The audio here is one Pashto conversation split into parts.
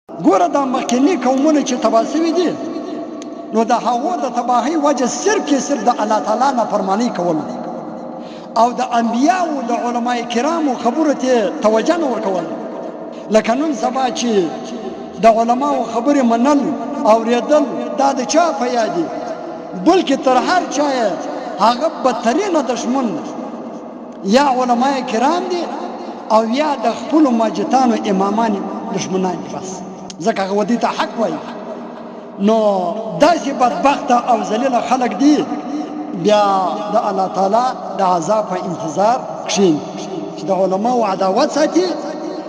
ګوره دا مخکیني قومونه چې تباه سوي دي نو د هغو د تباهۍ وجه صرف د الله تعالی نافرماني کول او د انبیاو د علماء کرامو خبرو ته توجه نه ورکول. لکه نن سبا چې د علماو خبرې منل اورېدل دا د چا په یاد دي؟ بلکې تر هر چا هغه بدترینه دشمن یا علماء کرام دي او یا د خپلو ماجتانو امامان دشمنان دي. بس ځکه هغه ودې ته حق وایي. نو داسې بدبخته او ذلیله خلک دي بیا د الله تعالی د عذاب په انتظار کښېني چې د علماو عداوت ساتي،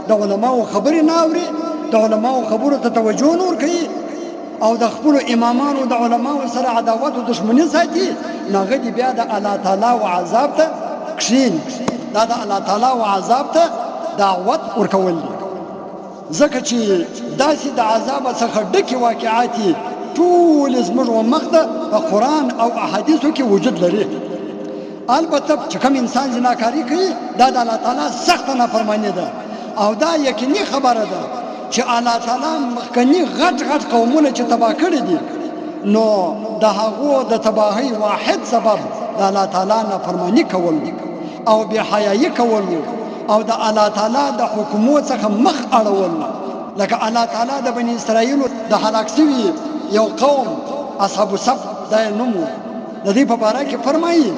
د علماو خبرې نه اوري، د علماو خبرو ته توجه نه ورکوي او د خپلو امامانو د علماو سره عداوت او دښمني ساتي، نو هغه دې بیا د الله تعالی و عذاب ته کښېني. دا د الله تعالی و عذاب ته دعوت ورکول دي. ځکه چې داسې د عذاب څخه ډکې واقعات ټولې زموږ مخ ته په قرآن او احادیثو کې وجود لري. البته چې کوم انسان زناکاري کوي دا د الله تعالی سخته نافرماني ده او دا یقیني خبره ده چې الله تعالی مخکني غټ قومونه چې تباه کړي دي نو د هغو د تباهۍ واحد سبب د الله تعالی نافرماني کول او بې حیایي کول او د الله تعالی د حکمو څخه مخ اړول. لکه الله تعالی د بني اسرائیلو د هلاک سوي یو قوم اصحاب السبت دا یې نوم و، د دې په باره کې فرمایي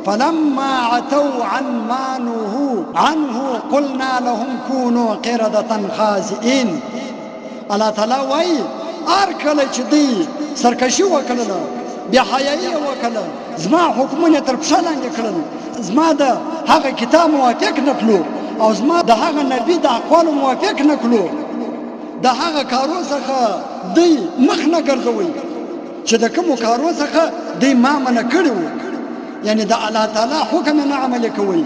فلما عتوا عن ما نهوا عنه قلنا لهم كونوا قردة خاسئين. الله تعالی وایي هر کله چې دوی سرکشي وکړله، بې حیایي یې وکړله، زما حکمونه تر پښه لاندې کړل، زما د هغه کتاب موافق نه کړو او زما د هغه نبي د اقوالو موافق نه کړو، د هغه کارو څخه دوی مخ نه ګرځوي چې د کومو کارو څخه دوی ما منع کړي وو، یعنی د الله تعالی حکم نه عملي کوي.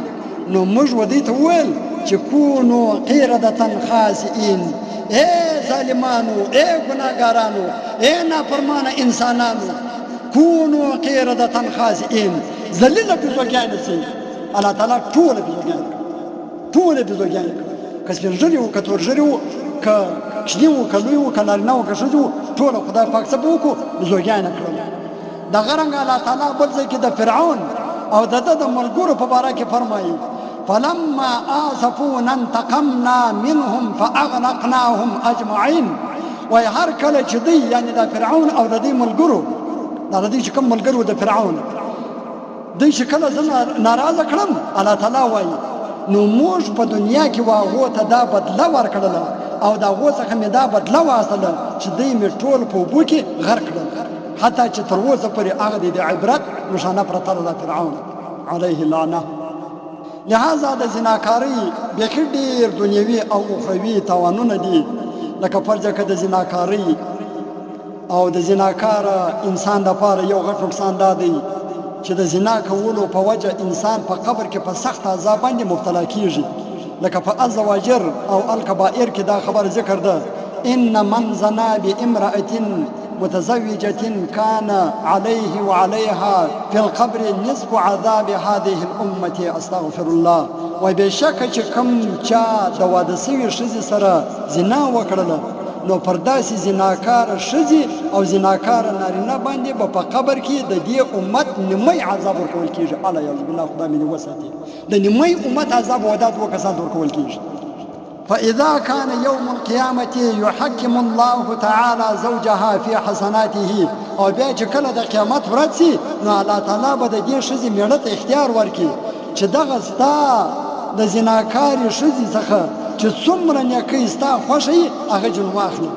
نو موږ ودې ته وویل چې کونو قردة خاسئین، اے ظالمانو، اے ګناهګارانو، اے نافرمانه انسانانو، کونو قردة خاسئین، ذلیله بزرګیان سي. الله تعالی ټوله بزرګیان که سپین ږیري وو که تور ږیري وو که کوچني وو که لوی وو که نارینه وو که ښځې وو، ټوله خدای پاک څه به وکړو بزرګیان یې کړل. دغه رنګه الله تعالی بل ځای کې د فرعون او د ده د ملګرو په باره کې فرمایي فلما آسفونا انتقمنا منهم فاغرقناهم اجمعین. وایي هر کله چې دوی یعنې د فرعون او د دوی ملګرو دا د دوی چې کوم ملګرو د فرعون دوی چې کله زه ناراضه کړم الله تعالی وایي نو موږ په دنیا کې هغو ته دا بدله ورکړله او د هغو څخه مې دا بدله واخیستله چې دوی مې ټول په اوبو کې غرق کړل، حتی چې تر اوسه پورې هغه د عبرت نښانه پرته ده د فرعون علیه اللعنه. لهذا د زناکارۍ بیخي ډېر دنیوي او اخروي تاوانونه دي. لکه فرضه که د زناکارۍ او د زناکاره انسان دپاره یو غټ نقصان دا دی چې د زنا کولو په وجه انسان په قبر کې په سخت عذاب باندې مبتلا کیږي. لکه په الزواجر او الکبائر کې دا خبر ذکر ده ان من زنا بامرأة متزوجة كان عليه وعليها في القبر نصف عذاب هذه الأمة استغفر الله. وای بشکه چې کوم چا د واده سوي ښځې سره زنا وکړله نو پر داسې زناکاره ښځې او زناکاره نارینه باندې به په قبر کې د دې امت نیمۍ عذاب ورکول کېږي. الله یعوذ بالله، خدای مې دې وساتي، د نیمۍ امت عذاب و دا 2 کسان ته ورکول کېږي. فإذا كان يوم القيامة يحكم الله تعالى زوجها في حسناته. او بیا چې کله د قیامت ورځ شي نو الله تعالی به د دې ښځې مېړه ته اختیار ورکړي چې دغه ستا د زناکارې ښځې څخه چې څومره نیکۍ ستا خوښه وي هغه جون واخلي،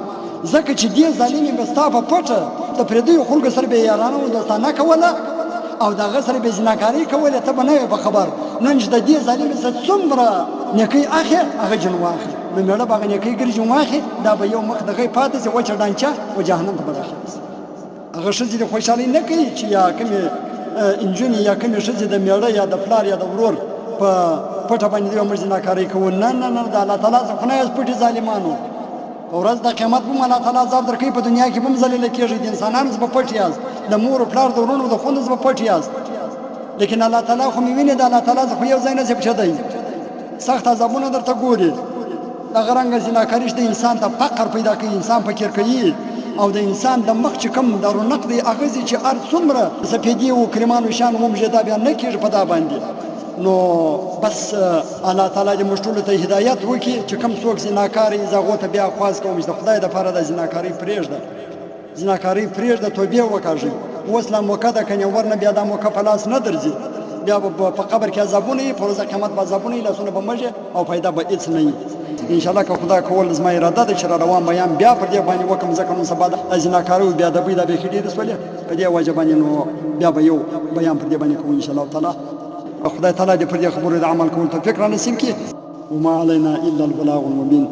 ځکه چې دې ظالمې به ستا په پټه د پردیو خلکو سره به یې یارانه او دوستانه کوله او د هغه سره به یې زناکاري کولې، ته به نه وې په خبر. نن چې د دې ظالمې څخه څومره نیکۍ اخلي هغه جون واخلي، نو مېړه به هغه نیکۍ ګرځي جون واخلي، دا به یو مخ دغه پاتې شي وچه ډانچه و جهنم ته به داخل شي. هغه ښځې د خوشحالۍ نه کوي چې یا کومې نجونې یا کومې ښځې د مېړه یا د پلار یا د ورور په پټه باندې دوی موږ زناکارۍ کوو. نه نه نه، د الله تعالی څخه نه یاست پټې ظالمانو. په ورځ د قیامت به هم الله تعالی عذاب درکوي، په دنیا کې به هم ذلیله کېږئ، د انسانانو څخه پټ یاست، د مور و پلار د وروڼو د خویندو څخه پټ یاست. لیکن الله تعالی خو مې ویني د الله تعالی څخه یو ځای نه ځي پټېدی، سخت عذابونه درته ګوري. دغه رنګه زناکاري د انسان ته فقر پیدا کوي، انسان فقیر کوي او د انسان د مخ چې کوم د رونق دی هغه چې هر څومره سپیدي او کریمانو شان ومږه دا بیا نه کېږي په دا باندې. نو بس الله تعالی دې موږ ټولو ته هدایت وکړي چې کوم څوک زناکار یې زه هغو ته بیا خواست کوم چې د خدای دپاره د زناکاري پرېږده، زناکاري پرېږده، توبې وکاږئ. اوس لا موقع ده، که نیور نه بیا دا موقع په لاس نه درځي، بیا به په قبر کې عذابونه وي، په ورځ قیامت به عذابونه وي، لاسونه به مږي او فایده به هېڅ نه وي. انشاءالله که خدای کول زما اراده ده چې را روان بیان بیا پر دې باندې وکړم، ځکه نن سبا د زناکارۍ او بېادبۍ دا بیخي ډېرې شولې، په دې وجه باندې نو بیا به یو بیان پر دې باندې کوو انشاءالله تعالی. خدای تعالی دې پر دې خبرو د عمل کولو توفیق را نصیب کړي. وما علینا الا البلاغ المبین.